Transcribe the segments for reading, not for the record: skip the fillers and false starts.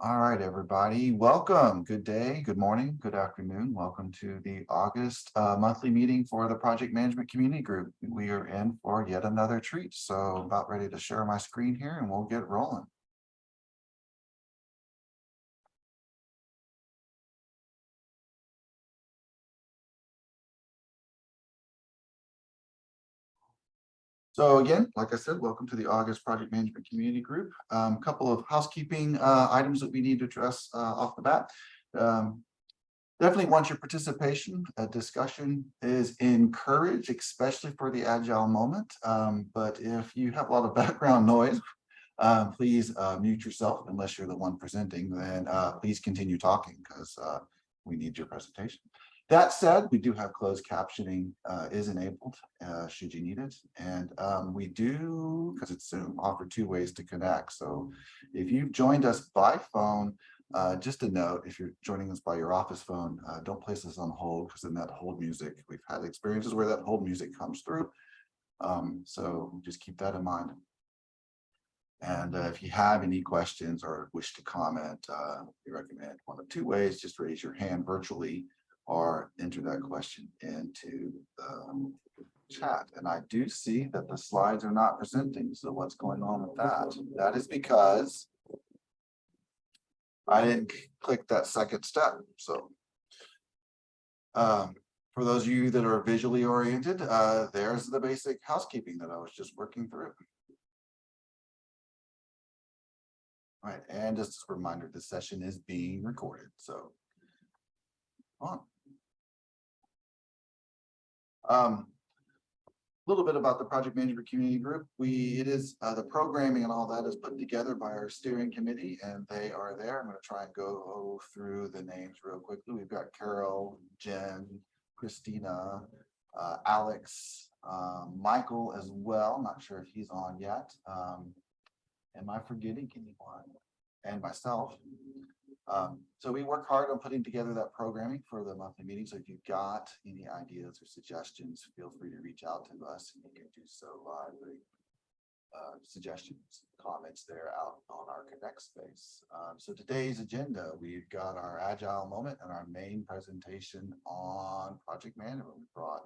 All right, everybody. Welcome. Good day, good morning, good afternoon. Welcome to the August monthly meeting for the Project Management Community Group. We are in for yet another treat. So about ready to share my screen here and we'll get rolling. So again, like I said, welcome to the August Project Management Community Group. A couple of housekeeping items that we need to address off the bat. Definitely want your participation. A discussion is encouraged, especially for the Agile moment. But if you have a lot of background noise, please mute yourself unless you're the one presenting, then please continue talking because we need your presentation. That said, we do have closed captioning is enabled should you need it. And we do, because it's Zoom, offer two ways to connect. So if you've joined us by phone, just a note, if you're joining us by your office phone, don't place this on hold because then that hold music, we've had experiences where that hold music comes through. So just keep that in mind. And if you have any questions or wish to comment, we recommend one of two ways. Just raise your hand virtually or enter that question into the chat. And I do see that the slides are not presenting. So what's going on with that? That is because I didn't click that second step. So for those of you that are visually oriented, there's the basic housekeeping that I was just working through. All right, and just a reminder, this session is being recorded. So on. A little bit about the Project Management Community Group. It is the programming and all that is put together by our steering committee, and they are there. I'm going to try and go through the names real quickly. We've got Carol, Jen, Christina, Alex, Michael as well. Not sure if he's on yet. Am I forgetting anyone? And myself. So we work hard on putting together that programming for the monthly meeting. So if you've got any ideas or suggestions, feel free to reach out to us and you can do so live. Suggestions, comments there out on our Connect space. So today's agenda, we've got our Agile Moment and our main presentation on project management. We brought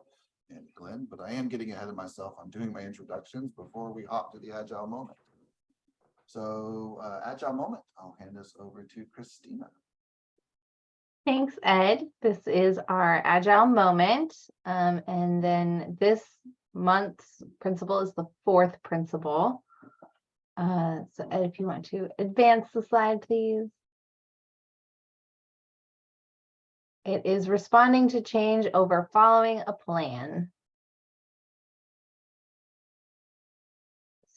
in Glenn, but I am getting ahead of myself. I'm doing my introductions before we hop to the Agile Moment. So Agile Moment, I'll hand this over to Christina. Thanks, Ed. This is our Agile Moment. And then this month's principle is the fourth principle. So Ed, if you want to advance the slide, please. It is responding to change over following a plan.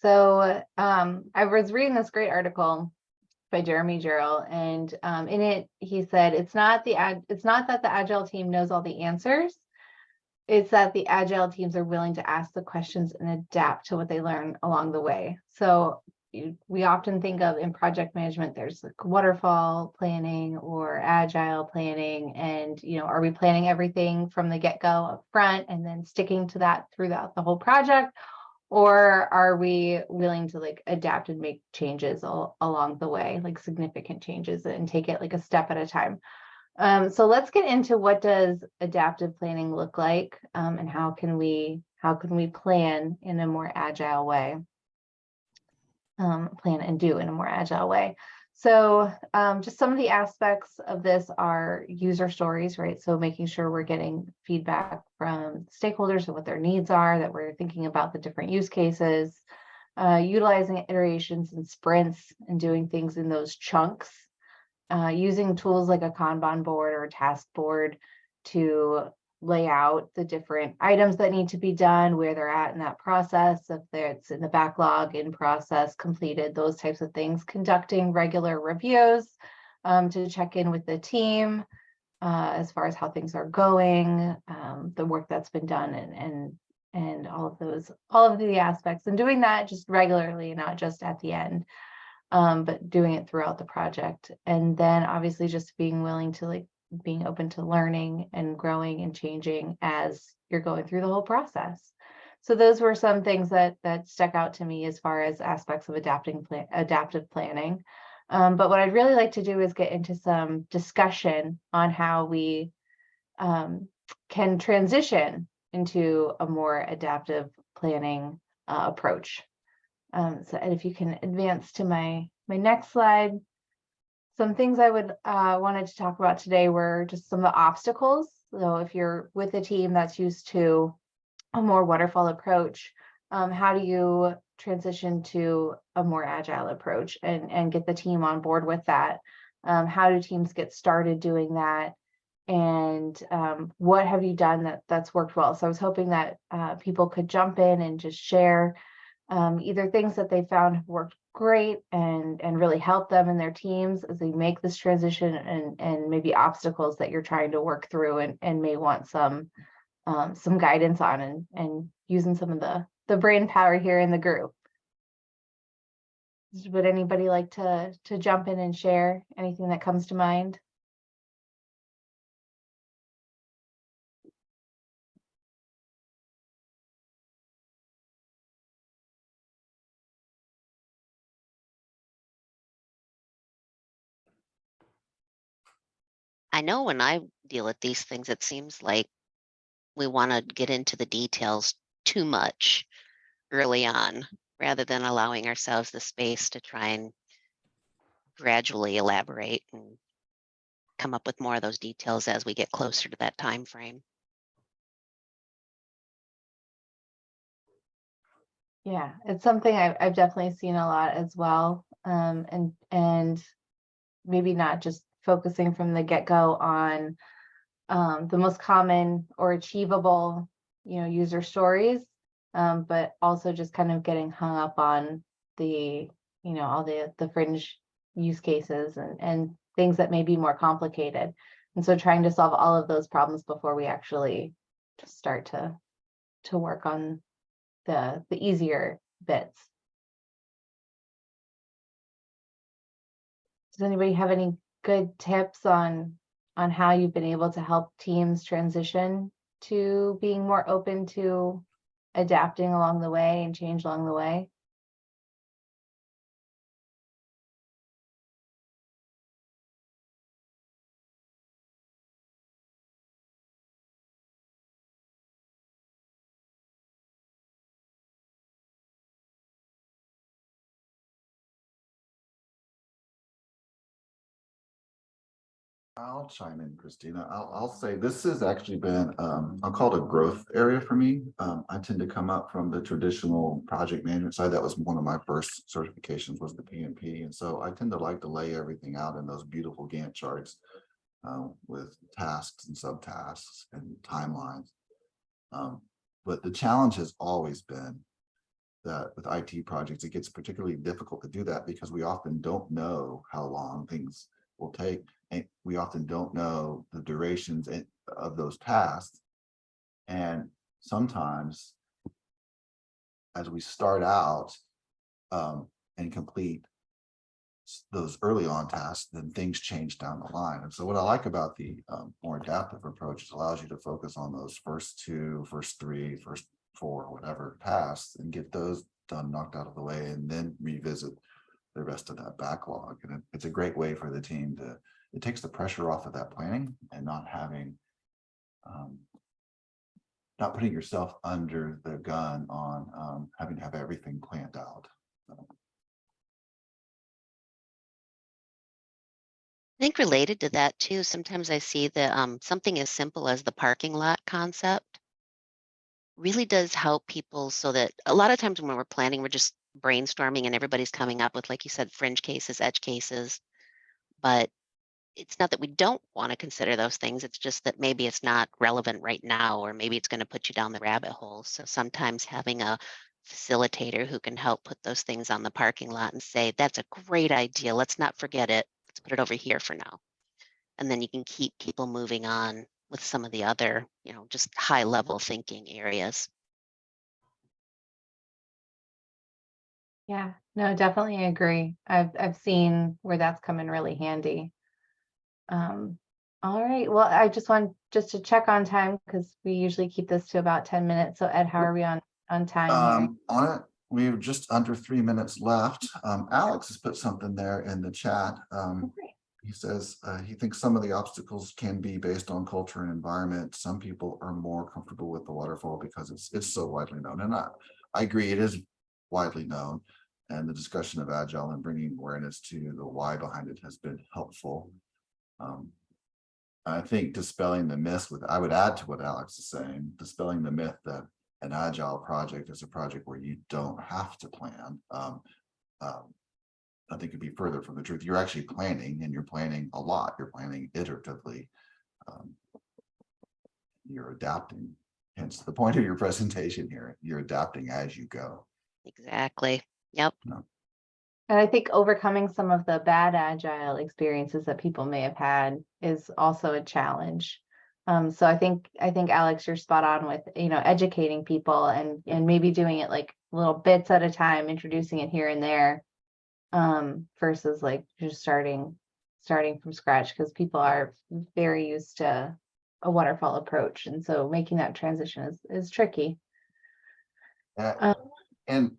So I was reading this great article by Jeremy Jarrell, and in it he said it's not that the Agile team knows all the answers, it's that the Agile teams are willing to ask the questions and adapt to what they learn along the way. So we often think of in project management, there's like waterfall planning or agile planning, and are we planning everything from the get-go up front and then sticking to that throughout the whole project? Or are we willing to like adapt and make changes along the way, like significant changes, and take it like a step at a time? So let's get into what does adaptive planning look like, and how can we plan in a more agile way, plan and do in a more agile way. So just some of the aspects of this are user stories, right? So making sure we're getting feedback from stakeholders of what their needs are, that we're thinking about the different use cases, utilizing iterations and sprints and doing things in those chunks, using tools like a Kanban board or a task board to lay out the different items that need to be done, where they're at in that process, if it's in the backlog, in process, completed, those types of things. Conducting regular reviews to check in with the team as far as how things are going, the work that's been done, and all of the aspects, and doing that just regularly, not just at the end, but doing it throughout the project. And then obviously just being willing to being open to learning and growing and changing as you're going through the whole process. So those were some things that stuck out to me as far as aspects of adaptive planning. But what I'd really like to do is get into some discussion on how we can transition into a more adaptive planning approach. So Ed, if you can advance to my next slide. Some things I would wanted to talk about today were just some of the obstacles. So if you're with a team that's used to a more waterfall approach, how do you transition to a more agile approach and get the team on board with that? How do teams get started doing that? And what have you done that's worked well? So I was hoping that people could jump in and just share either things that they found have worked great and really help them and their teams as they make this transition, and maybe obstacles that you're trying to work through and may want some guidance on, and using some of the brain power here in the group. Would anybody like to jump in and share anything that comes to mind? I know when I deal with these things, it seems like we want to get into the details too much early on, rather than allowing ourselves the space to try and gradually elaborate and come up with more of those details as we get closer to that time frame. Yeah, it's something I've definitely seen a lot as well. And maybe not just focusing from the get-go on the most common or achievable, user stories, but also just kind of getting hung up on the, all the fringe use cases and things that may be more complicated. And so trying to solve all of those problems before we actually just start to work on the easier bits. Does anybody have any good tips on how you've been able to help teams transition to being more open to adapting along the way and change along the way? I'll chime in, Christina. I'll say this has actually been, I'll call it a growth area for me. I tend to come up from the traditional project management side. That was one of my first certifications, was the PMP. And so I tend to like to lay everything out in those beautiful Gantt charts with tasks and subtasks and timelines. But the challenge has always been that with IT projects, it gets particularly difficult to do that because we often don't know how long things will take. And we often don't know the durations of those tasks. And sometimes as we start out and complete those early on tasks, then things change down the line. And so what I like about the more adaptive approach is allows you to focus on those first two, first three, first four, whatever tasks, and get those done, knocked out of the way, and then revisit the rest of that backlog. And it's a great way for the team to, it takes the pressure off of that planning and not having, not putting yourself under the gun on having to have everything planned out. I think related to that too, sometimes I see that something as simple as the parking lot concept really does help people, so that a lot of times when we're planning, we're just brainstorming and everybody's coming up with, like you said, fringe cases, edge cases. But it's not that we don't want to consider those things. It's just that maybe it's not relevant right now, or maybe it's going to put you down the rabbit hole. So sometimes having a facilitator who can help put those things on the parking lot and say, that's a great idea. Let's not forget it. Let's put it over here for now. And then you can keep people moving on with some of the other, just high level thinking areas. Yeah, no, definitely agree. I've seen where that's come in really handy. All right. Well, I just want to check on time because we usually keep this to about 10 minutes. So Ed, how are we on time here? On it, we have just under 3 minutes left. Alex has put something there in the chat. He says he thinks some of the obstacles can be based on culture and environment. Some people are more comfortable with the waterfall because it's so widely known. And I agree, it is widely known. And the discussion of Agile and bringing awareness to the why behind it has been helpful. I think dispelling the myth I would add to what Alex is saying, dispelling the myth that an Agile project is a project where you don't have to plan. I think it'd be further from the truth. You're actually planning, and you're planning a lot. You're planning iteratively. You're adapting. Hence the point of your presentation here. You're adapting as you go. Exactly. Yep. No. And I think overcoming some of the bad Agile experiences that people may have had is also a challenge. So I think Alex, you're spot on with, educating people and maybe doing it like little bits at a time, introducing it here and there, versus like just starting from scratch, because people are very used to a waterfall approach, and so making that transition is tricky. And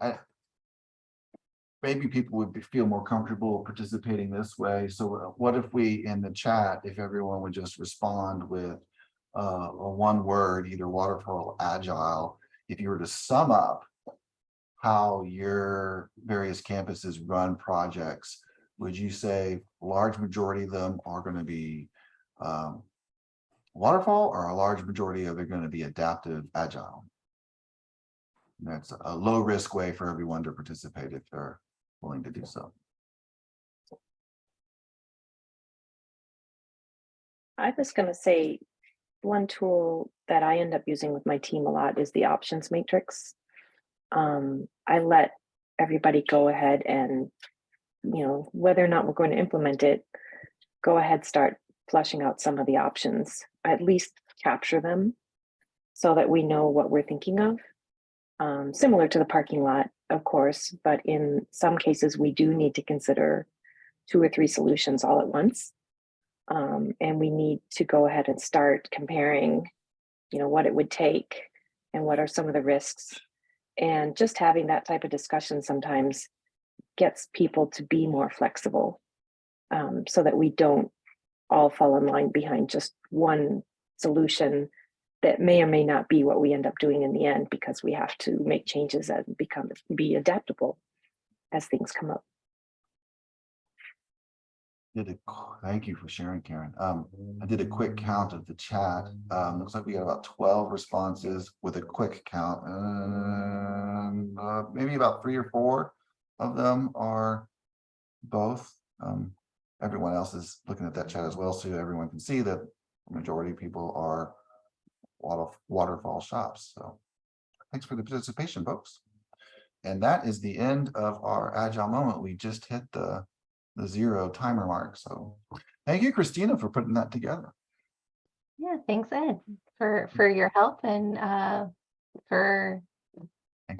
maybe people would feel more comfortable participating this way. So what if we, in the chat, if everyone would just respond with a one word, either waterfall, agile, if you were to sum up how your various campuses run projects, would you say a large majority of them are going to be waterfall, or a large majority of them are going to be adaptive agile? And that's a low risk way for everyone to participate if they're willing to do so. I was going to say one tool that I end up using with my team a lot is the options matrix. I let everybody go ahead and, whether or not we're going to implement it, go ahead, start fleshing out some of the options, at least capture them so that we know what we're thinking of. Similar to the parking lot, of course, but in some cases we do need to consider 2 or 3 solutions all at once. And we need to go ahead and start comparing, what it would take and what are some of the risks. And just having that type of discussion sometimes gets people to be more flexible, so that we don't all fall in line behind just one solution that may or may not be what we end up doing in the end, because we have to make changes and be adaptable as things come up. Thank you for sharing, Karen. I did a quick count of the chat. Looks like we got about 12 responses with a quick count. Maybe about 3 or 4 of them are both. Everyone else is looking at that chat as well, so everyone can see that the majority of people are waterfall shops. So thanks for the participation, folks. And that is the end of our Agile moment. We just hit the 0 timer mark. So thank you, Christina, for putting that together. Yeah, thanks, Ed, for your help and for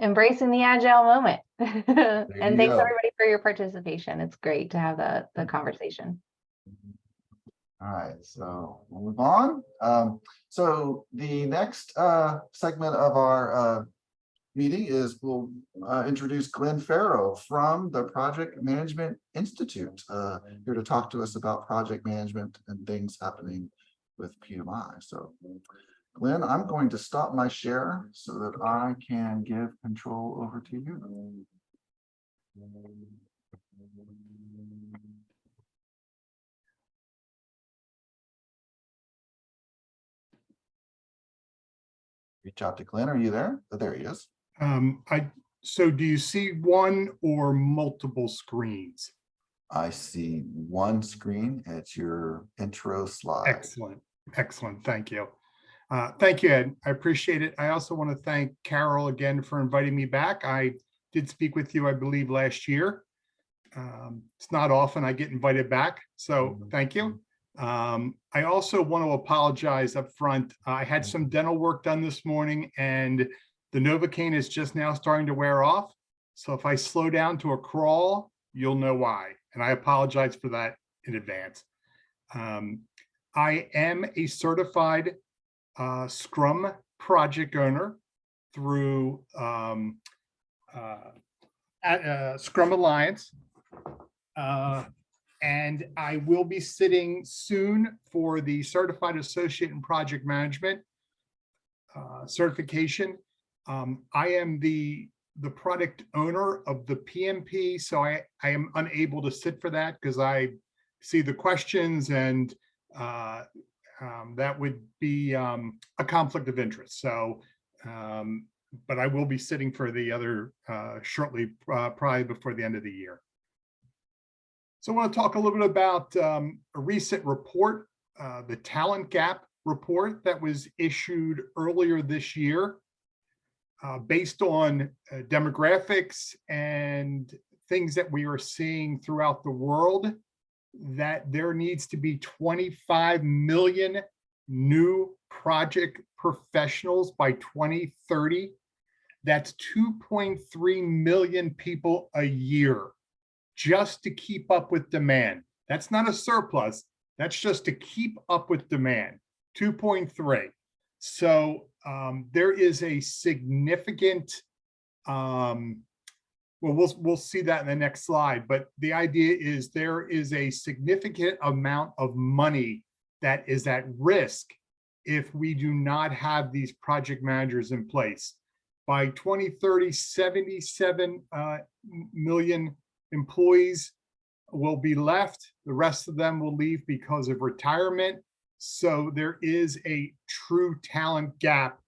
embracing the Agile moment. And thanks everybody for your participation. It's great to have the conversation. All right, so we'll move on. So the next segment of our meeting is we'll introduce Glenn Farrow from the Project Management Institute, here to talk to us about project management and things happening with PMI. So Glenn, I'm going to stop my share so that I can give control over to you. Reach out to Glenn. Are you there? Oh, there he is. So do you see one or multiple screens? I see one screen. It's your intro slide. Excellent. Excellent. Thank you. Thank you, Ed. I appreciate it. I also want to thank Carol again for inviting me back. I did speak with you, I believe, last year. It's not often I get invited back, so thank you. I also want to apologize up front. I had some dental work done this morning, and the Novocaine is just now starting to wear off. So if I slow down to a crawl, you'll know why. And I apologize for that in advance. I am a certified Scrum project owner through Scrum Alliance. And I will be sitting soon for the Certified Associate in Project Management certification. I am the product owner of the PMP, so I am unable to sit for that because I see the questions, and that would be a conflict of interest. So, but I will be sitting for the other shortly, probably before the end of the year. So I want to talk a little bit about a recent report, the Talent Gap report that was issued earlier this year, based on demographics and things that we are seeing throughout the world, that there needs to be 25 million new project professionals by 2030. That's 2.3 million people a year just to keep up with demand. That's not a surplus. That's just to keep up with demand, 2.3. So there is a significant, well, we'll see that in the next slide, but the idea is there is a significant amount of money that is at risk if we do not have these project managers in place. By 2030, 77 million employees will be left. The rest of them will leave because of retirement. So there is a true talent gap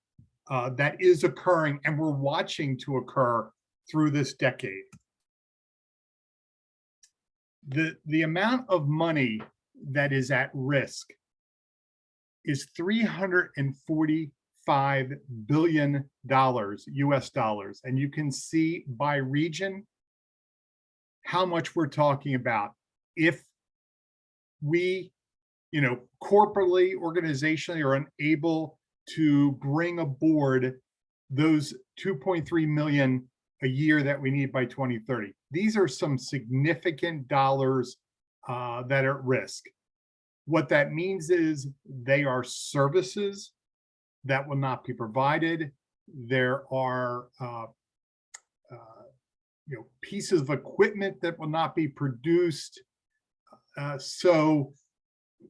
that is occurring, and we're watching to occur through this decade. The amount of money that is at risk is $345 billion US dollars. And you can see by region how much we're talking about. If we, corporately, organizationally are unable to bring aboard those 2.3 million a year that we need by 2030. These are some significant dollars that are at risk. What that means is they are services that will not be provided. There are pieces of equipment that will not be produced. So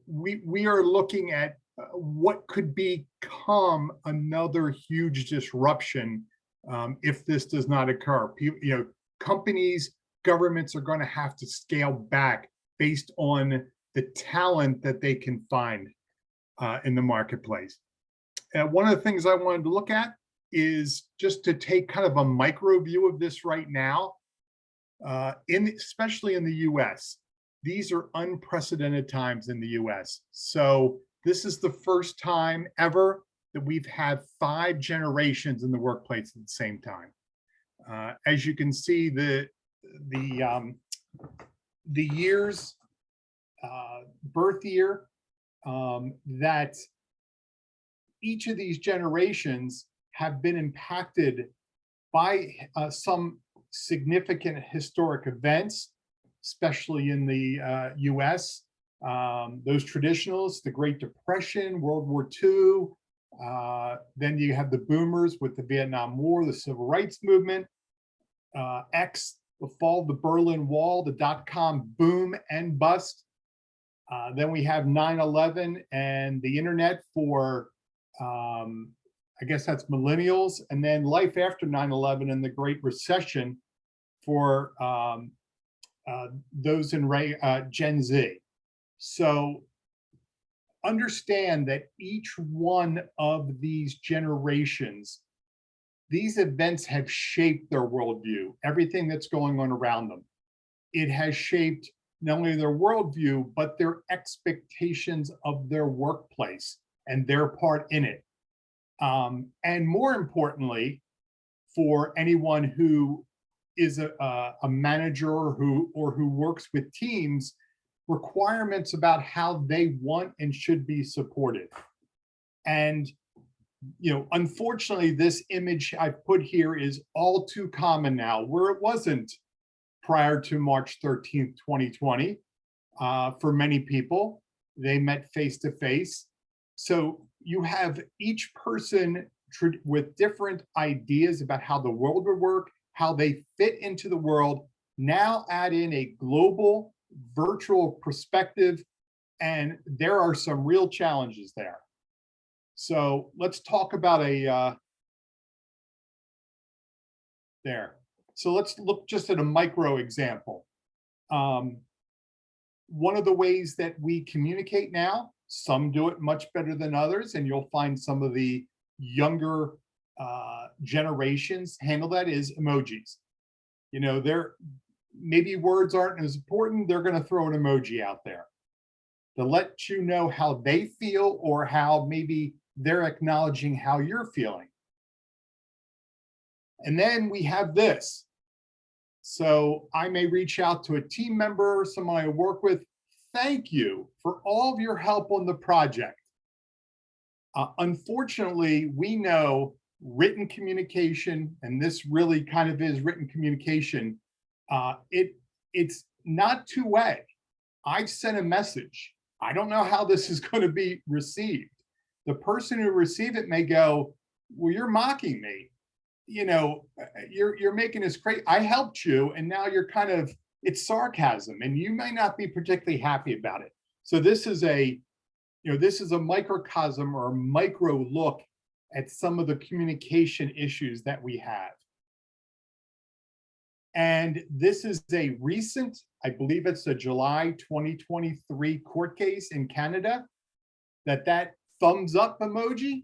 we are looking at what could become another huge disruption if this does not occur. Companies, governments are going to have to scale back based on the talent that they can find in the marketplace. One of the things I wanted to look at is just to take kind of a micro view of this right now, especially in the US. These are unprecedented times in the US. So this is the first time ever that we've had 5 generations in the workplace at the same time. As you can see, the years, birth year, that each of these generations have been impacted by some significant historic events, especially in the US. Those traditionals, the Great Depression, World War II, then you have the boomers with the Vietnam War, the Civil Rights Movement, the fall of the Berlin Wall, the dot-com boom and bust. Then we have 9/11 and the internet for, I guess that's millennials, and then life after 9/11 and the Great Recession for those in Gen Z. So understand that each one of these generations, these events have shaped their worldview, everything that's going on around them. It has shaped not only their worldview, but their expectations of their workplace and their part in it. And more importantly, for anyone who is a manager or who works with teams, requirements about how they want and should be supported. And unfortunately, this image I've put here is all too common now, where it wasn't prior to March 13th, 2020. For many people, they met face to face. So you have each person with different ideas about how the world would work, how they fit into the world. Now add in a global virtual perspective, and there are some real challenges there. So let's talk about there. So let's look just at a micro example. One of the ways that we communicate now, some do it much better than others, and you'll find some of the younger generations handle that, is emojis. You know, they're maybe words aren't as important, they're going to throw an emoji out there to let you know how they feel, or how maybe they're acknowledging how you're feeling. And then we have this. So I may reach out to a team member, someone I work with. Thank you for all of your help on the project. Unfortunately, we know written communication, and this really kind of is written communication. It's not two-way. I've sent a message. I don't know how this is going to be received. The person who received it may go, well, you're mocking me. You know, you're making this crazy. I helped you, and now you're kind of, it's sarcasm, and you may not be particularly happy about it. So this is a, this is a microcosm or a micro look at some of the communication issues that we have. And this is a recent, I believe it's a July 2023 court case in Canada, that thumbs up emoji,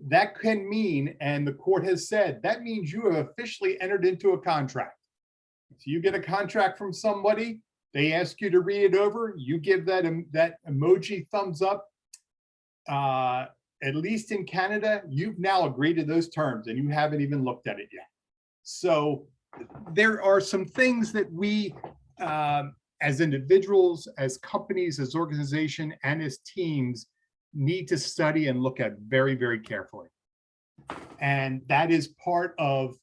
that can mean, and the court has said, that means you have officially entered into a contract. So you get a contract from somebody, they ask you to read it over, you give that emoji thumbs up. At least in Canada, you've now agreed to those terms and you haven't even looked at it yet. So there are some things that we, as individuals, as companies, as organization, and as teams, need to study and look at very, very carefully. And that is part of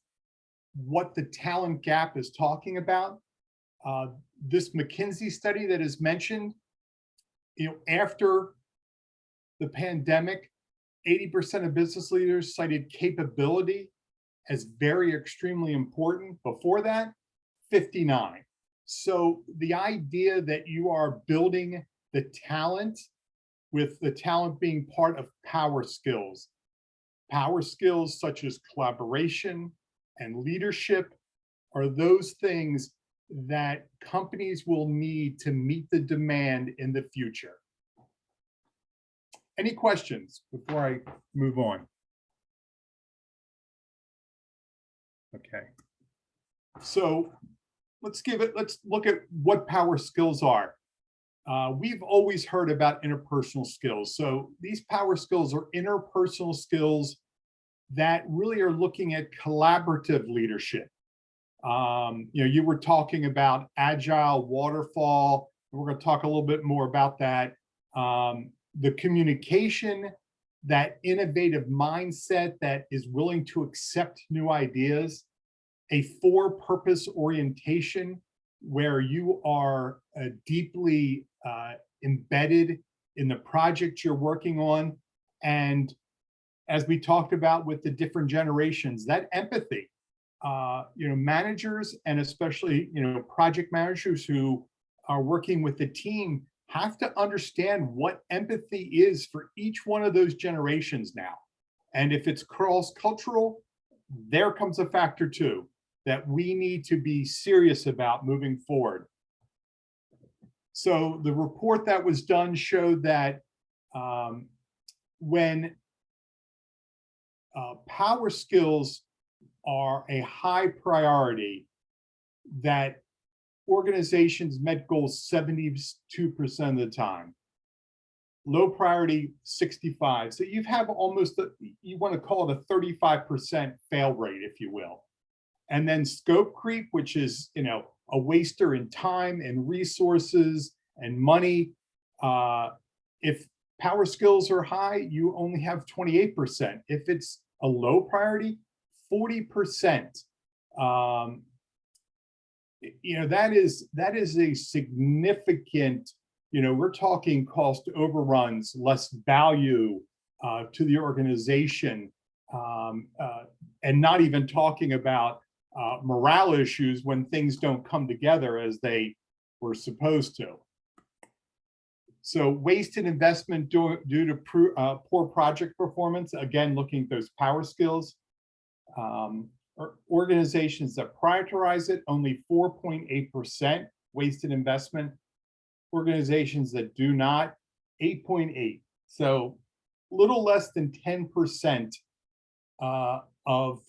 what the talent gap is talking about. This McKinsey study that is mentioned, after the pandemic, 80% of business leaders cited capability as very extremely important. Before that, 59. So the idea that you are building the talent, with the talent being part of power skills such as collaboration and leadership, are those things that companies will need to meet the demand in the future. Any questions before I move on? Okay. So let's look at what power skills are. We've always heard about interpersonal skills. So these power skills are interpersonal skills that really are looking at collaborative leadership. You were talking about agile, waterfall. We're going to talk a little bit more about that. The communication, that innovative mindset that is willing to accept new ideas, a for-purpose orientation where you are deeply embedded in the project you're working on. And as we talked about with the different generations, that empathy, managers, and especially, project managers who are working with the team, have to understand what empathy is for each one of those generations now. And if it's cross-cultural, there comes a factor too, that we need to be serious about moving forward. So the report that was done showed that when power skills are a high priority, that organizations met goals 72% of the time. Low priority, 65. So you have almost, you want to call it a 35% fail rate, if you will. And then scope creep, which is, a waster in time and resources and money. If power skills are high, you only have 28%. If it's a low priority, 40%. That is a significant, we're talking cost overruns, less value to the organization, and not even talking about morale issues when things don't come together as they were supposed to. So wasted investment due to poor project performance, again, looking at those power skills. Organizations that prioritize it, only 4.8% wasted investment. Organizations that do not, 8.8. So little less than 10% of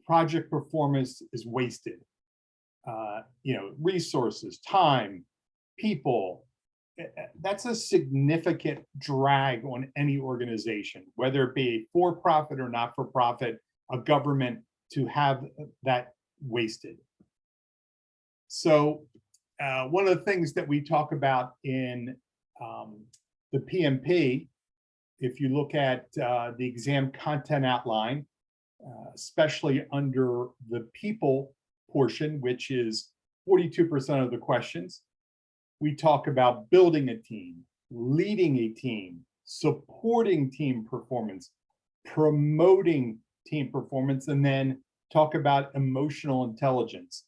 project performance is wasted. Resources, time, people. That's a significant drag on any organization, whether it be for-profit or not-for-profit, a government, to have that wasted. So one of the things that we talk about in the PMP, if you look at the exam content outline, especially under the people portion, which is 42% of the questions, we talk about building a team, leading a team, supporting team performance, promoting team performance, and then talk about emotional intelligence,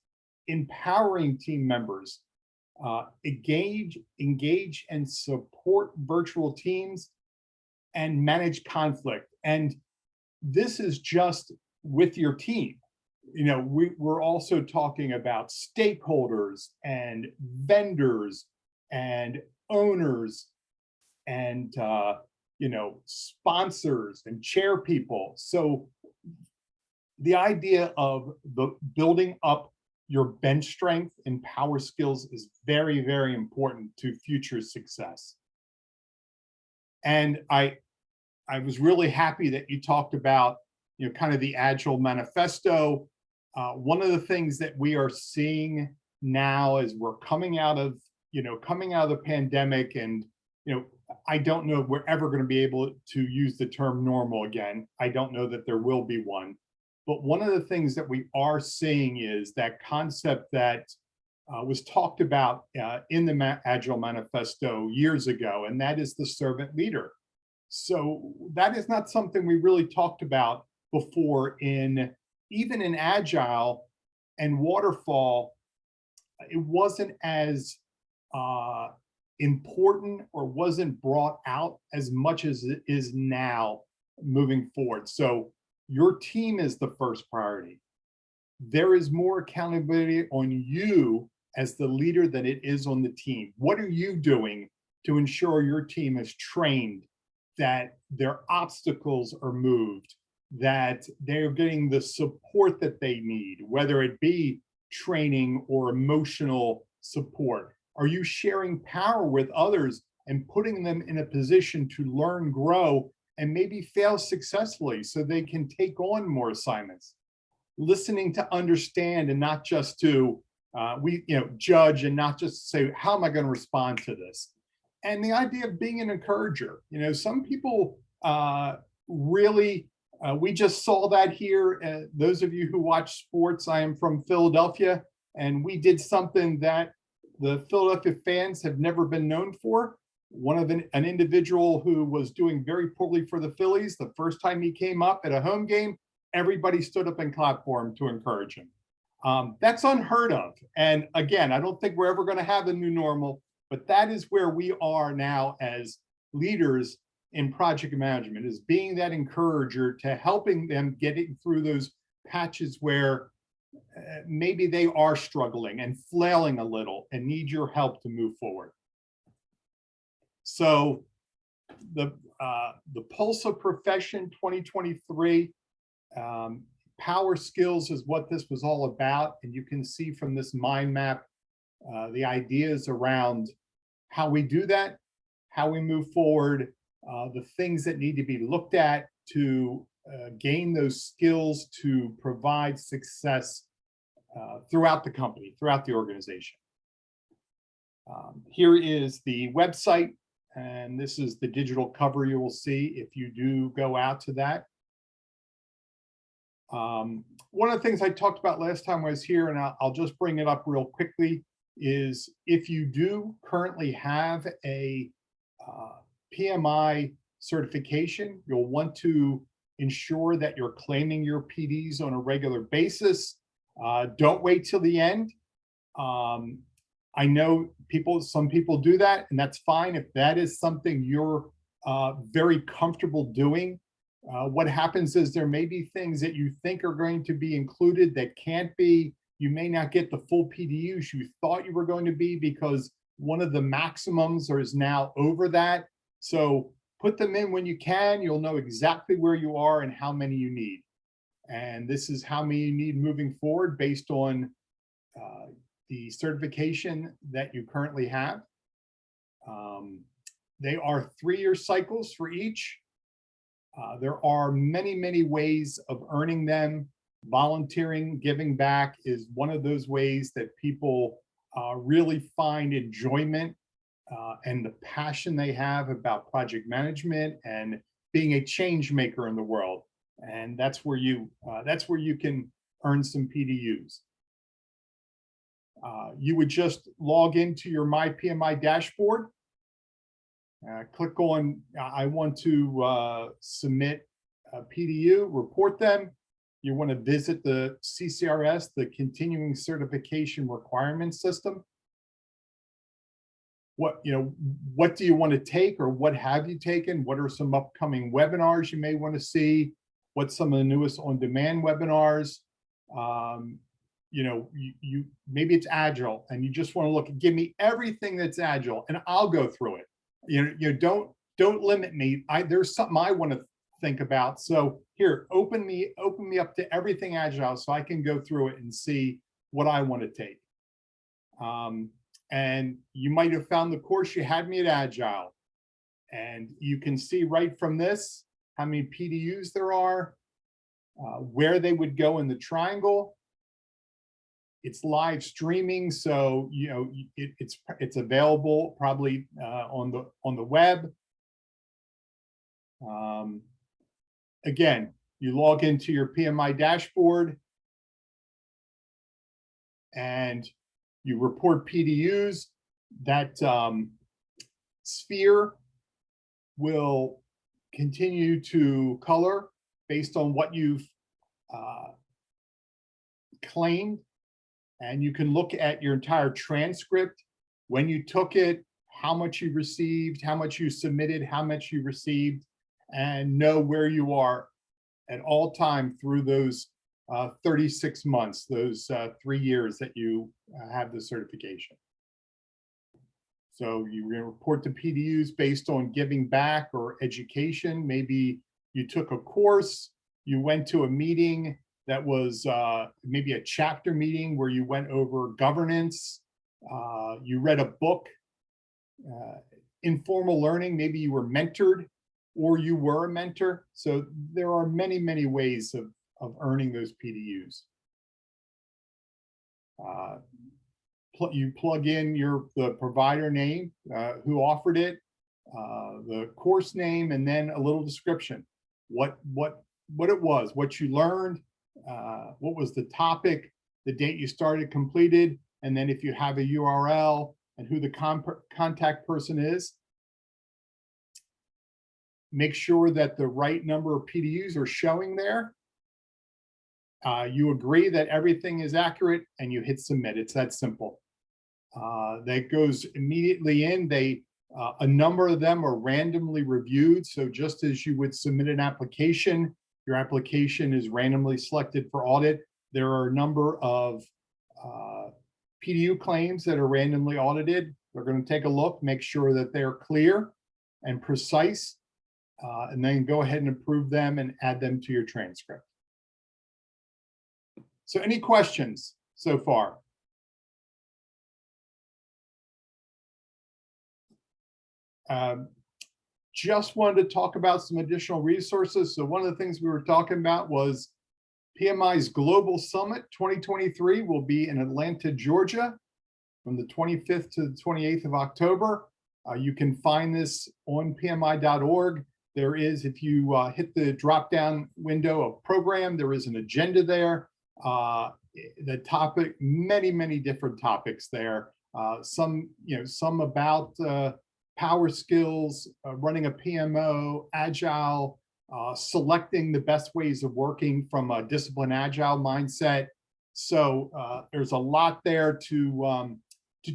empowering team members, engage and support virtual teams, and manage conflict. And this is just with your team. We're also talking about stakeholders and vendors and owners and sponsors and chair people. So the idea of the building up your bench strength and power skills is very, very important to future success. And I was really happy that you talked about kind of the Agile Manifesto. One of the things that we are seeing now as we're coming out of the pandemic, and I don't know if we're ever going to be able to use the term normal again. I don't know that there will be one. But one of the things that we are seeing is that concept that was talked about in the Agile Manifesto years ago, and that is the servant leader. So that is not something we really talked about before even in Agile and Waterfall. It wasn't as important or wasn't brought out as much as it is now moving forward. So your team is the first priority. There is more accountability on you as the leader than it is on the team. What are you doing to ensure your team is trained, that their obstacles are moved, that they're getting the support that they need, whether it be training or emotional support? Are you sharing power with others and putting them in a position to learn, grow, and maybe fail successfully so they can take on more assignments? Listening to understand and not just to judge, and not just say, how am I going to respond to this? And the idea of being an encourager. Some people really, we just saw that here. Those of you who watch sports, I am from Philadelphia, and we did something that the Philadelphia fans have never been known for. One of an individual who was doing very poorly for the Phillies, the first time he came up at a home game, everybody stood up and clapped for him to encourage him. That's unheard of. And again, I don't think we're ever going to have a new normal, but that is where we are now as leaders in project management, is being that encourager to helping them getting through those patches where maybe they are struggling and flailing a little and need your help to move forward. So the Pulse of Profession 2023, power skills is what this was all about. And you can see from this mind map, the ideas around how we do that, how we move forward, the things that need to be looked at to gain those skills to provide success throughout the company, throughout the organization. Here is the website, and this is the digital cover you will see if you do go out to that. One of the things I talked about last time I was here, and I'll just bring it up real quickly, is if you do currently have a PMI certification, you'll want to ensure that you're claiming your PDs on a regular basis. Don't wait till the end. I know some people do that, and that's fine. If that is something you're very comfortable doing, what happens is there may be things that you think are going to be included that can't be. You may not get the full PDUs you thought you were going to be because one of the maximums is now over that. So put them in when you can. You'll know exactly where you are and how many you need. And this is how many you need moving forward based on the certification that you currently have. They are 3-year cycles for each. There are many, many ways of earning them. Volunteering, giving back is one of those ways that people really find enjoyment and the passion they have about project management and being a change maker in the world. And that's where you can earn some PDUs. You would just log into your My PMI dashboard. Click on, I want to submit a PDU, report them. You want to visit the CCRS, the Continuing Certification Requirement System. What do you want to take, or what have you taken? What are some upcoming webinars you may want to see? What's some of the newest on-demand webinars? Maybe it's Agile and you just want to look and give me everything that's Agile and I'll go through it. Don't limit me. There's something I want to think about. So here, open me up to everything Agile so I can go through it and see what I want to take. And you might have found the course you had me at Agile, and you can see right from this how many PDUs there are, where they would go in the triangle. It's live streaming, so it's available probably on the web. Again, you log into your PMI dashboard and you report PDUs. That sphere will continue to color based on what you've claimed. And you can look at your entire transcript, when you took it, how much you received, how much you submitted, how much you received, and know where you are at all time through those 36 months, those 3 years that you have the certification. So you report the PDUs based on giving back or education. Maybe you took a course, you went to a meeting that was maybe a chapter meeting where you went over governance, you read a book, informal learning, maybe you were mentored or you were a mentor. So there are many, many ways of earning those PDUs. You plug in the provider name, who offered it, the course name, and then a little description. What it was, what you learned, what was the topic, the date you started, completed, and then if you have a URL and who the contact person is. Make sure that the right number of PDUs are showing there. You agree that everything is accurate and you hit submit. It's that simple. That goes immediately in. A number of them are randomly reviewed. So just as you would submit an application, your application is randomly selected for audit. There are a number of PDU claims that are randomly audited. They're going to take a look, make sure that they're clear and precise, and then go ahead and approve them and add them to your transcript. So any questions so far? Just wanted to talk about some additional resources. So one of the things we were talking about was PMI's Global Summit 2023 will be in Atlanta, Georgia from the 25th to the 28th of October. You can find this on PMI.org. There is, if you hit the drop-down window of program, there is an agenda there. The topic, many different topics there. Some about power skills, running a PMO, Agile, selecting the best ways of working from a discipline Agile mindset, So there's a lot there to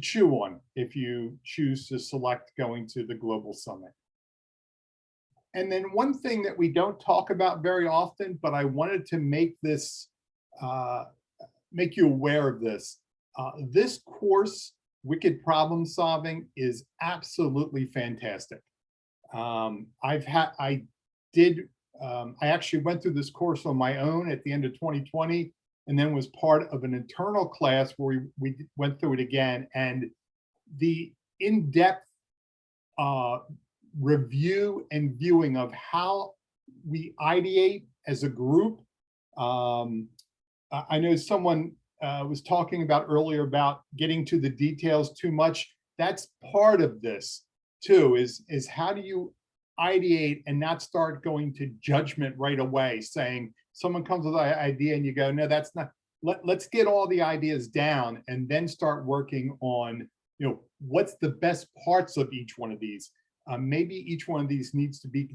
chew on if you choose to select going to the Global Summit. And then one thing that we don't talk about very often, but I wanted to make this, make you aware of this. This course, Wicked Problem Solving, is absolutely fantastic. I actually went through this course on my own at the end of 2020, and then was part of an internal class where we went through it again. And the in-depth review and viewing of how we ideate as a group. I know someone was talking about earlier about getting to the details too much. That's part of this too, is how do you ideate and not start going to judgment right away, saying someone comes with an idea and you go, no, that's not, let's get all the ideas down and then start working on, you know, what's the best parts of each one of these. Maybe each one of these needs to be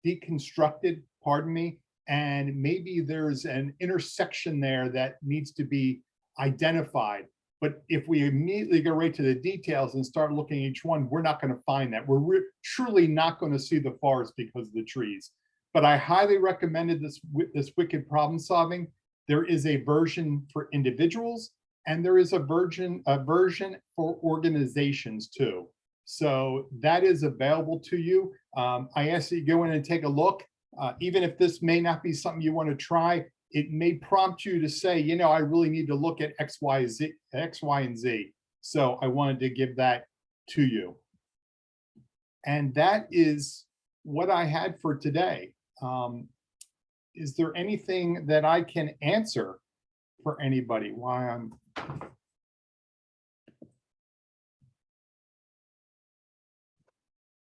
deconstructed, pardon me, and maybe there's an intersection there that needs to be identified. But if we immediately go right to the details and start looking at each one, we're not going to find that. We're truly not going to see the forest because of the trees. But I highly recommended this Wicked Problem Solving. There is a version for individuals, and there is a version for organizations too. So that is available to you. I ask that you go in and take a look. Even if this may not be something you want to try, it may prompt you to say, you know, I really need to look at X, Y, and Z. So I wanted to give that to you. And that is what I had for today. Is there anything that I can answer for anybody while I'm...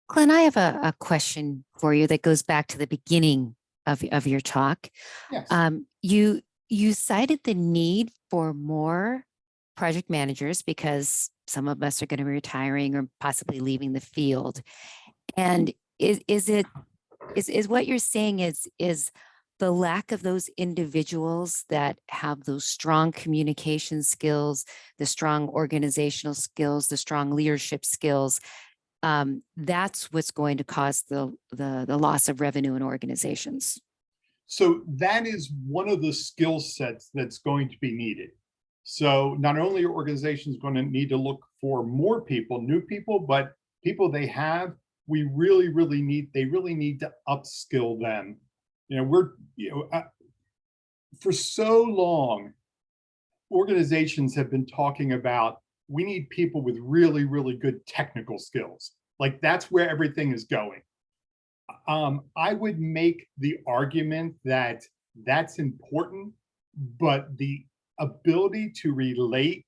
Glenn, I have a question for you that goes back to the beginning of your talk. Yes. You cited the need for more project managers because some of us are going to be retiring or possibly leaving the field. And is what you're saying is the lack of those individuals that have those strong communication skills, the strong organizational skills, the strong leadership skills, that's what's going to cause the loss of revenue in organizations? So that is one of the skill sets that's going to be needed. So not only are organizations going to need to look for more people, new people, but people they have, they really need to upskill them. You know, for so long, organizations have been talking about, we need people with really good technical skills. Like that's where everything is going. I would make the argument that that's important, but the ability to relate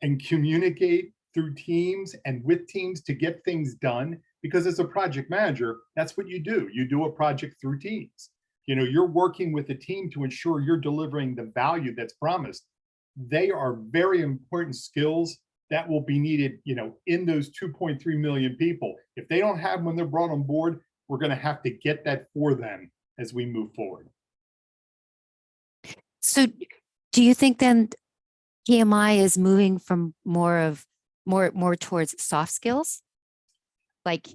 and communicate through teams and with teams to get things done, because as a project manager, that's what you do. You do a project through teams. You know, you're working with a team to ensure you're delivering the value that's promised. They are very important skills that will be needed, you know, in those 2.3 million people. If they don't have them when they're brought on board, we're going to have to get that for them as we move forward. So do you think then PMI is moving from more towards soft skills? Like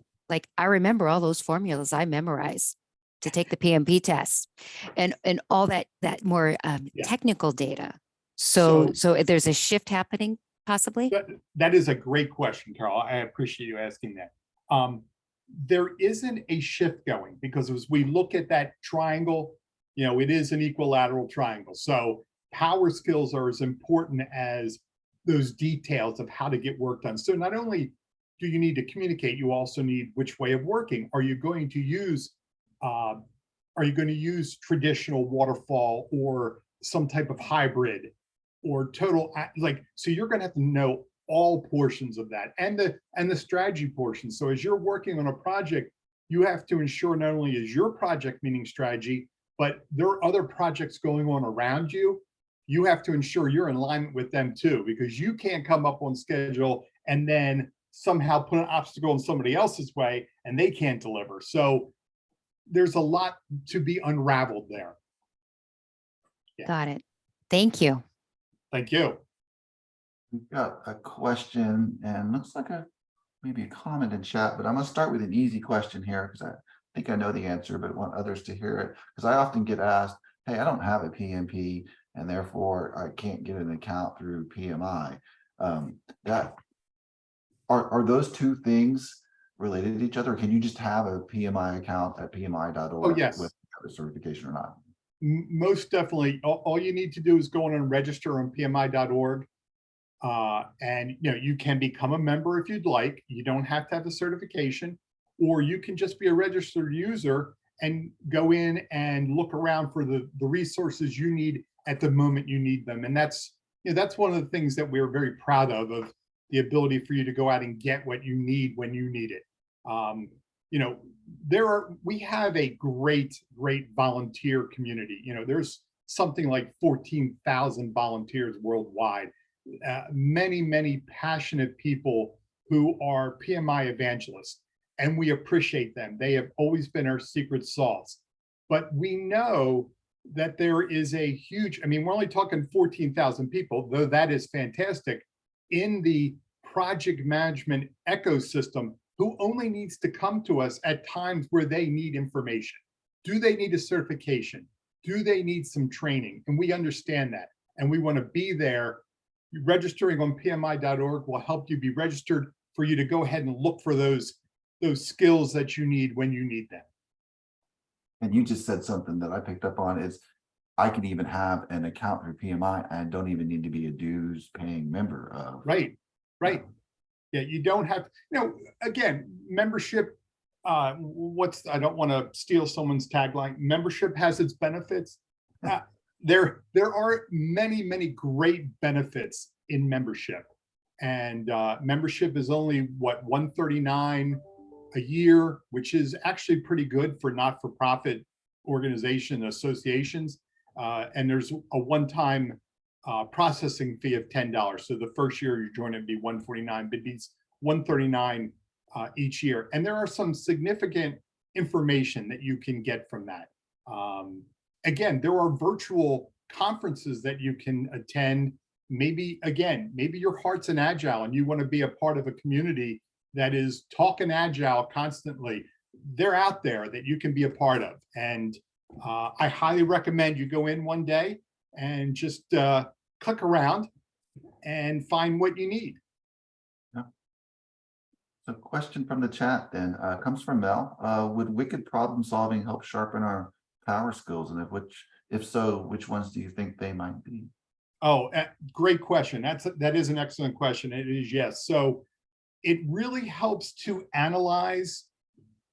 I remember all those formulas I memorized to take the PMP test and all that more technical data. So there's a shift happening possibly? That is a great question, Carol. I appreciate you asking that. There isn't a shift going because as we look at that triangle, you know, it is an equilateral triangle. So power skills are as important as those details of how to get work done. So not only do you need to communicate, you also need which way of working. Are you going to use traditional waterfall or some type of hybrid or total, like, so you're going to have to know all portions of that and the strategy portion. So as you're working on a project, you have to ensure not only is your project meeting strategy, but there are other projects going on around you. You have to ensure you're in alignment with them too, because you can't come up on schedule and then somehow put an obstacle in somebody else's way and they can't deliver. So there's a lot to be unraveled there. Yeah. Got it. Thank you. Thank you. We've got a question and looks like maybe a comment in chat, but I'm gonna start with an easy question here because I think I know the answer, but want others to hear it. Because I often get asked, hey, I don't have a PMP and therefore I can't get an account through PMI. That are those two things related to each other? Or can you just have a PMI account at PMI.org Oh, yes. with a certification or not? Most definitely. All you need to do is go in and register on PMI.org. And you can become a member if you'd like. You don't have to have a certification, or you can just be a registered user and go in and look around for the resources you need at the moment you need them. And that's one of the things that we're very proud of the ability for you to go out and get what you need when you need it. We have a great volunteer community. There's something like 14,000 volunteers worldwide. Many passionate people who are PMI evangelists, and we appreciate them. They have always been our secret sauce. But we know that there is a huge, we're only talking 14,000 people, though that is fantastic, in the project management ecosystem who only needs to come to us at times where they need information. Do they need a certification? Do they need some training? And we understand that. And we want to be there. Registering on PMI.org will help you be registered for you to go ahead and look for those skills that you need when you need them. And you just said something that I picked up on is I can even have an account through PMI and don't even need to be a dues paying member of. Right. Yeah, you don't have, again, membership, I don't want to steal someone's tagline. Membership has its benefits. There are many great benefits in membership, and membership is only $139 a year, which is actually pretty good for not-for-profit organization associations. And there's a one-time processing fee of $10. So the first year you join, it'd be $149, but it's $139 each year. And there are some significant information that you can get from that. Again, there are virtual conferences that you can attend. Maybe your heart's in Agile and you want to be a part of a community that is talking Agile constantly. They're out there that you can be a part of. And I highly recommend you go in one day and just click around and find what you need. Yeah. So question from the chat then comes from Mel. Would wicked problem solving help sharpen our power skills? And if so, which ones do you think they might be? Oh, great question. That is an excellent question. It is, yes. So it really helps to analyze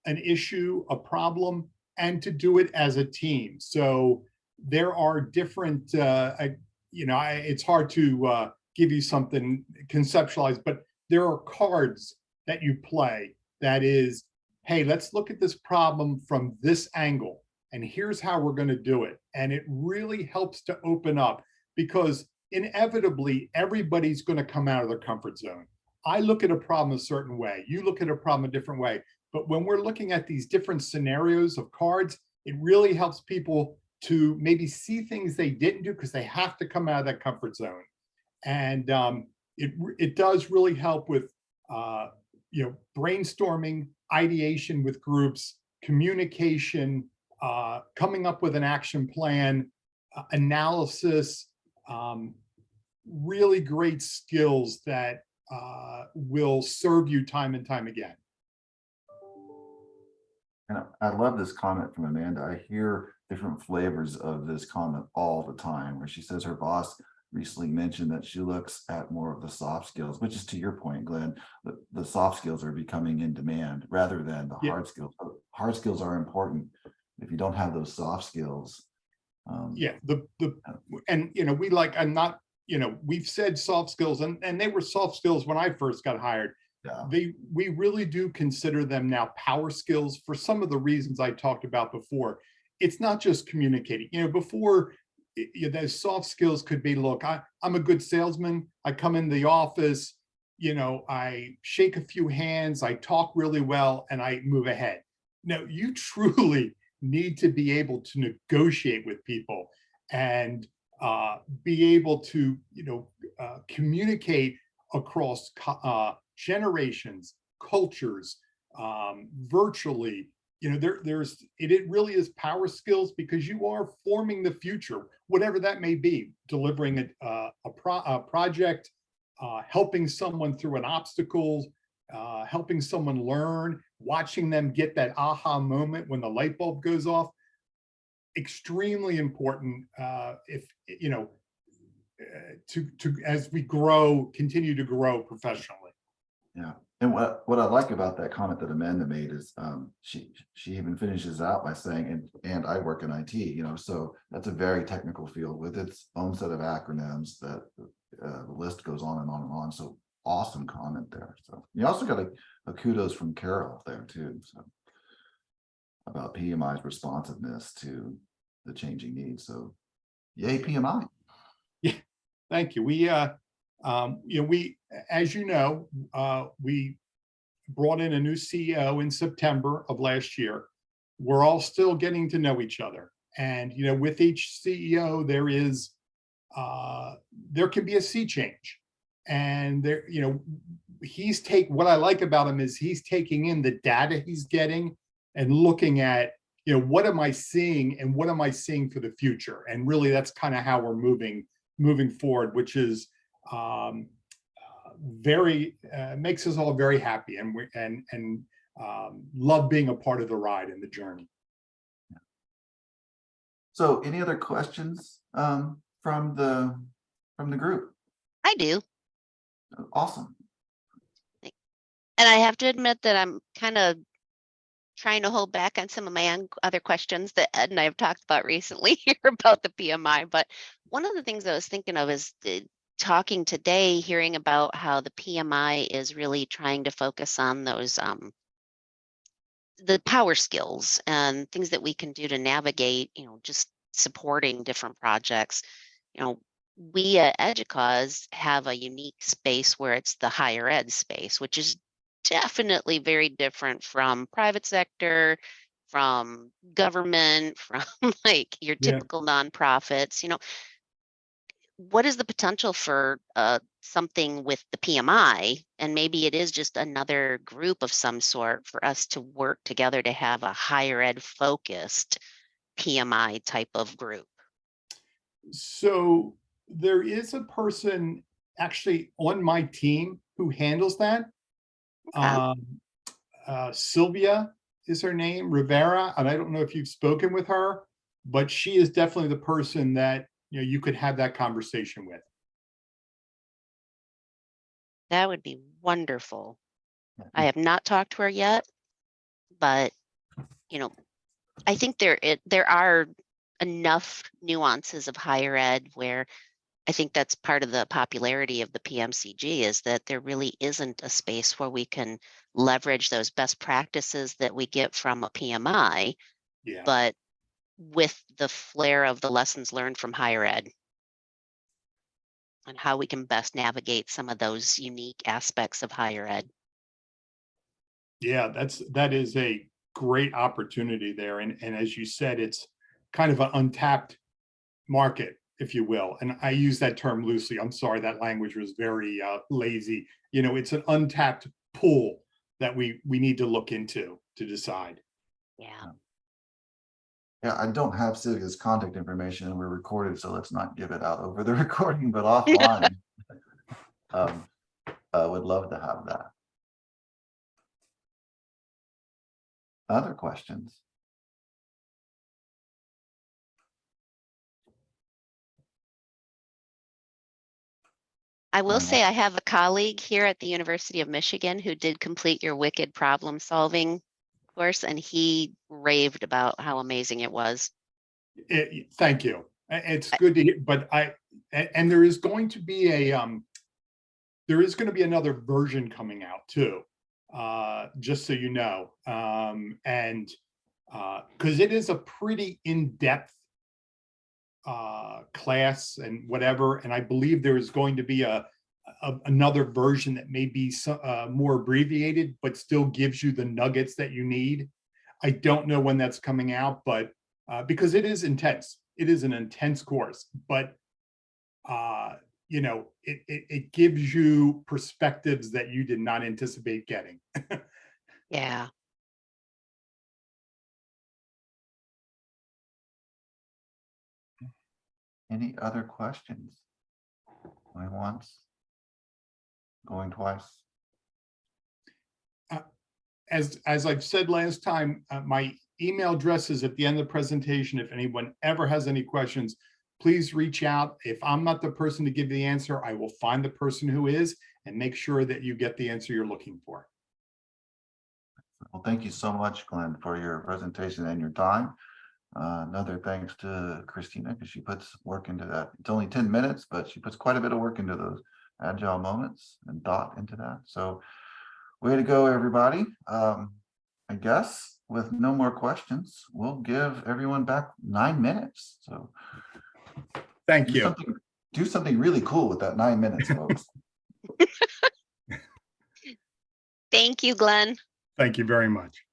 an issue, a problem, and to do it as a team. So there are different, it's hard to give you something conceptualized, but there are cards that you play that is, hey, let's look at this problem from this angle, and here's how we're going to do it. And it really helps to open up, because inevitably everybody's going to come out of their comfort zone. I look at a problem a certain way, you look at a problem a different way. But when we're looking at these different scenarios of cards, it really helps people to maybe see things they didn't do because they have to come out of that comfort zone. And it does really help with brainstorming, ideation with groups, communication, coming up with an action plan, analysis, really great skills that will serve you time and time again. And I love this comment from Amanda. I hear different flavors of this comment all the time, where she says her boss recently mentioned that she looks at more of the soft skills, which is to your point, Glenn, the soft skills are becoming in demand rather than the hard skills. Hard skills are important. If you don't have those soft skills. We've said soft skills and they were soft skills when I first got hired. Yeah. We really do consider them now power skills for some of the reasons I talked about before. It's not just communicating. Before, those soft skills could be, look, I'm a good salesman. I come in the office, I shake a few hands, I talk really well, and I move ahead. No, you truly need to be able to negotiate with people and be able to, communicate across generations, cultures, virtually. It really is power skills, because you are forming the future, whatever that may be, delivering a project, helping someone through an obstacle, helping someone learn, watching them get that aha moment when the light bulb goes off. Extremely important, if to as we continue to grow professionally. Yeah. And what I like about that comment that Amanda made is she even finishes out by saying, and I work in IT, so that's a very technical field with its own set of acronyms that the list goes on and on and on. So awesome comment there. So you also got a kudos from Carol there too. So about PMI's responsiveness to the changing needs. So yay, PMI. Yeah, thank you. We as you know, we brought in a new CEO in September of last year. We're all still getting to know each other. And, with each CEO, there can be a sea change. And there, what I like about him is he's taking in the data he's getting and looking at, what am I seeing and what am I seeing for the future? And really, that's kind of how we're moving forward, which is makes us all very happy, and love being a part of the ride and the journey. So any other questions from the group? I do. Awesome. And I have to admit that I'm kind of trying to hold back on some of my other questions that Ed and I have talked about recently here about the PMI. But one of the things I was thinking of is talking today, hearing about how the PMI is really trying to focus on those the power skills and things that we can do to navigate, just supporting different projects. We at EDUCAUSE have a unique space where it's the higher ed space, which is definitely very different from private sector, from government, from like your typical nonprofits. What is the potential for something with the PMI? And maybe it is just another group of some sort for us to work together to have a higher ed focused PMI type of group. So there is a person actually on my team who handles that. Sylvia is her name, Rivera, and I don't know if you've spoken with her, but she is definitely the person that you could have that conversation with. That would be wonderful. I have not talked to her yet, but I think there are enough nuances of higher ed where I think that's part of the popularity of the PMCG, is that there really isn't a space where we can leverage those best practices that we get from a PMI, but with the flair of the lessons learned from higher ed and how we can best navigate some of those unique aspects of higher ed. Yeah, that is a great opportunity there. And as you said, it's kind of an untapped market, if you will. And I use that term loosely. I'm sorry, that language was very lazy. It's an untapped pool that we need to look into to decide. Yeah. Yeah, I don't have Sylvia's contact information, and we're recorded, so let's not give it out over the recording, but offline. Would love to have that. Other questions? I will say I have a colleague here at the University of Michigan who did complete your Wicked problem solving course, and he raved about how amazing it was. Thank you. It's good to hear, but and there is going to be another version coming out too, just so you know, and because it is a pretty in-depth class and whatever, and I believe there is going to be another version that may be more abbreviated, but still gives you the nuggets that you need. I don't know when that's coming out, but because it is intense. It is an intense course, but you know, it gives you perspectives that you did not anticipate getting. Yeah. Any other questions? Going once, going twice. As I've said last time, my email address is at the end of the presentation. If anyone ever has any questions, please reach out. If I'm not the person to give the answer, I will find the person who is and make sure that you get the answer you're looking for. Well, thank you so much, Glenn, for your presentation and your time. Another thanks to Christina, because she puts work into that. It's only 10 minutes, but she puts quite a bit of work into those agile moments and thought into that. So way to go, everybody. I guess with no more questions, we'll give everyone back 9 minutes. So Thank you. Do something really cool with that 9 minutes, folks. Thank you, Glenn. Thank you very much.